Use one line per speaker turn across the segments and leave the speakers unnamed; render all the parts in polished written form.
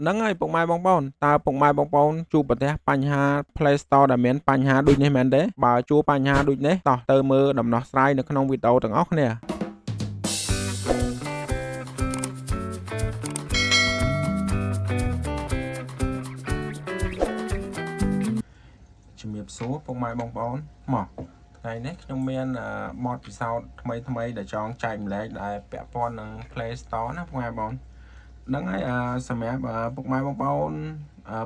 nắng ngày bụng mai bong bóng ta bụng mai bong bóng chụp bật thế bánh ha Play Store đã miễn bánh ha đuôi này mến đấy bà chua bánh ha đuôi này tỏ tơ mơ đầm nó sai đượcក្នុងvideoទាំងអស់គ្នាជំរាបសួរពុកម៉ែបងប្អូនមកថ្ងៃនេះខ្ញុំមានបទពិសោធន៍ថ្មីដែលចង់ចែកម្លែកដែលពាក់ព័ន្ធនឹង Play Store ណាពុកម៉ែបងប្អូនហ្នឹងហើយសម្រាប់ពុកម៉ែបងប្អូន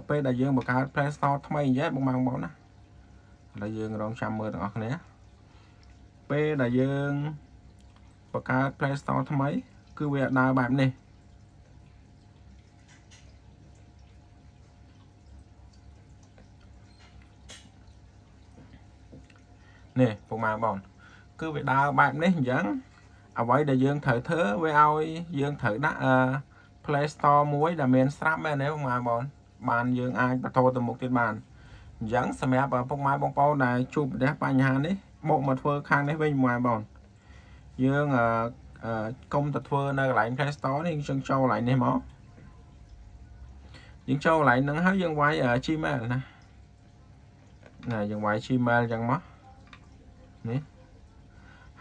ពេលដែលយើងបង្កើត Play Store ថ្មីអញ្ចឹងពុកម៉ែបងប្អូនណាឥឡូវយើងរងចាំមើលទាំងអស់គ្នាពេលដែលយើងបង្កើត Play Store ថ្មីគឺវាដើរបែបនេះនេះពុកម៉ែបងប្អូនគឺវាដើរបែបនេះអញ្ចឹងអ្វីដែលយើងត្រូវធ្វើវាឲ្យយើងត្រូវដាក់Play Store មួយដែលមានស្រាប់មែនទេពុកម៉ែបងប្អូនបានយើងអាចបន្តទៅមុខទៀតបានអញ្ចឹងសម្រាប់ពុកម៉ែបងប្អូនដែលជួបប្រទះបញ្ហានេះមកធ្វើខាងនេះវិញពុកម៉ែបងប្អូនយើងកុំទៅធ្វើនៅកន្លែង Play Store នេះយើងចូលកន្លែងនេះមកយើងចូលកន្លែងហ្នឹងហើយយើងវាយ Gmail ណាយើងវាយ Gmail អញ្ចឹងមកនេះ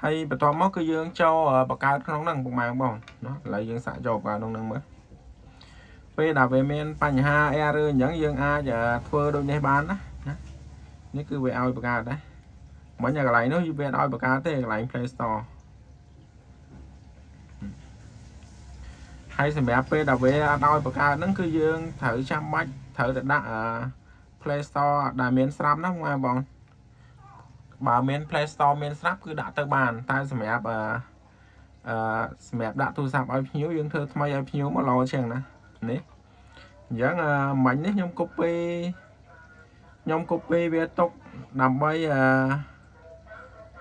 ហើយបន្ទាប់មកគឺយើងចូលបង្កើតក្នុងហ្នឹងពុកម៉ែបងប្អូនណាឥឡូវយើងសាកចូលបង្កើតក្នុងហ្នឹងមើលពេលដែលវាមានបញ្ហា error អញ្ចឹងយើងអាចធ្វើដូចនេះបានណានេះគឺវាឲ្យបង្កើតដែរមិញកន្លែងនោះវាឲ្យបង្កើតទេកន្លែង Play Store ហើយសម្រាប់ពេលដែលវាអត់ឲ្យបង្កើតហ្នឹងគឺយើងត្រូវចាំបាច់ត្រូវទៅដាក់Play Store ដែលមានស្រាប់ណាបងប្អូនបើមាន Play Store មានស្រាប់គឺដាក់ទៅបានតែសម្រាប់ដាក់ទូរស័ព្ទឲ្យភ្ញៀវយើងធ្វើថ្មីឲ្យភ្ញៀវមកឡជាងណានេះអញ្ចឹងមិញនេះខ្ញុំ copy វាទុកដើម្បី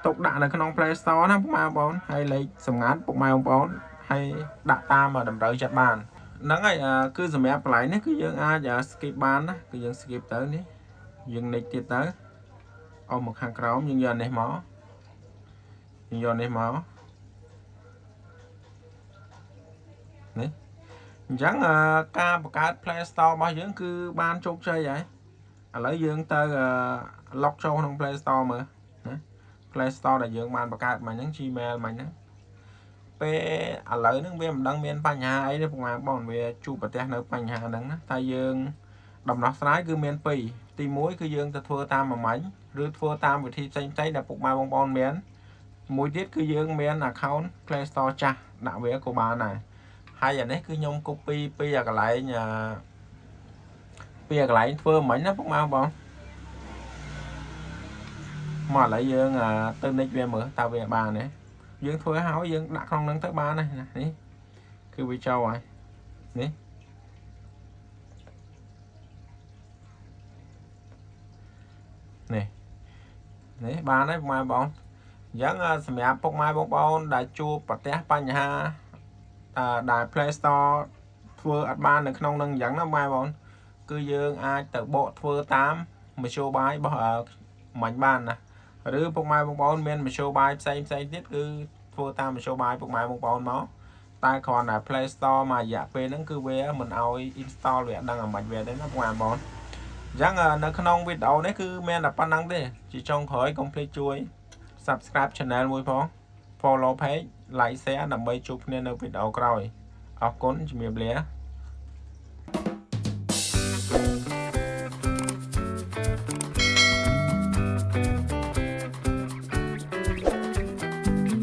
ទុកដាក់នៅក្នុង Play Store ណាពុកម៉ែបងប្អូនហើយលេខសម្ងាត់ពុកម៉ែបងប្អូនហើយដាក់តាមតម្រូវចិត្តបានហ្នឹងហើយគឺសម្រាប់កន្លែងនេះគឺយើងអាច skip បានណាគឺយើង skip ទៅនេះយើង next ទៀតទៅអស់មកខាងក្រោមយើងយកនេះមកនេះអញ្ចឹងការបង្កើត Play Store របស់យើងគឺបានជោគជ័យហើយឥឡូវយើងទៅ log ចូលក្នុង Play Store មើលណា Play Store ដែលយើងបានបង្កើតមកហ្នឹង Gmail មកហ្នឹងពេលឥឡូវហ្នឹងវាមិនដឹងមានបញ្ហាអីទេពុកម៉ែបងវាជួបប្រទះនៅបញ្ហាហ្នឹងណាតែយើងដំណោះស្រាយគឺមាន2ទី1គឺយើងទៅធ្វើតាមមួយម៉ាញ់ឬធ្វើតាមវិធីផ្សេងៗដែលពុកម៉ែបងប្អូនមានមួយទៀតគឺយើងមាន account Play Store ចាស់ដាក់វាក៏បានដែរហើយអានេះគឺខ្ញុំ copy ពីកន្លែងធ្វើមិញណាពុកម៉ែបងប្អូនមកឥឡូវយើងទៅ nick វាមើលតើវាបានទេយើងធ្វើហើយយើងដាក់ក្នុងហ្នឹងទៅបានណានេះគឺវាចូលហើយនេះបានហើយពុកម៉ែបងប្អូនអញ្ចឹងសម្រាប់ពុកម៉ែបងប្អូនដែលជួបប្រទះបញ្ហាដែល Play Store ធ្វើអត់បាននៅក្នុងហ្នឹងអញ្ចឹងណាម៉ែបងគឺយើងអាចទៅបកធ្វើតាមមធ្យោបាយរបស់មិញបានណាឬពុកម៉ែបងប្អូនមានមធ្យោបាយផ្សេងទៀតគឺធ្វើតាមមធ្យោបាយពុកម៉ែបងប្អូនមកតែគ្រាន់តែ Play Store មករយៈពេលហ្នឹងគឺវាមិនឲ្យ install វាអត់ដឹងអាម៉េចវាទេណាពុកម៉ែបងប្អូនអញ្ចឹងនៅក្នុងវីដេអូនេះគឺមានតែប៉ុណ្្នឹងទេជាចុងក្រោយកុំភ្លេចជួយ subscribe channel មួយផង follow page like share ដើម្បីជួបគ្នានៅវីដេអូក្រោយអរគុណជំរាបលា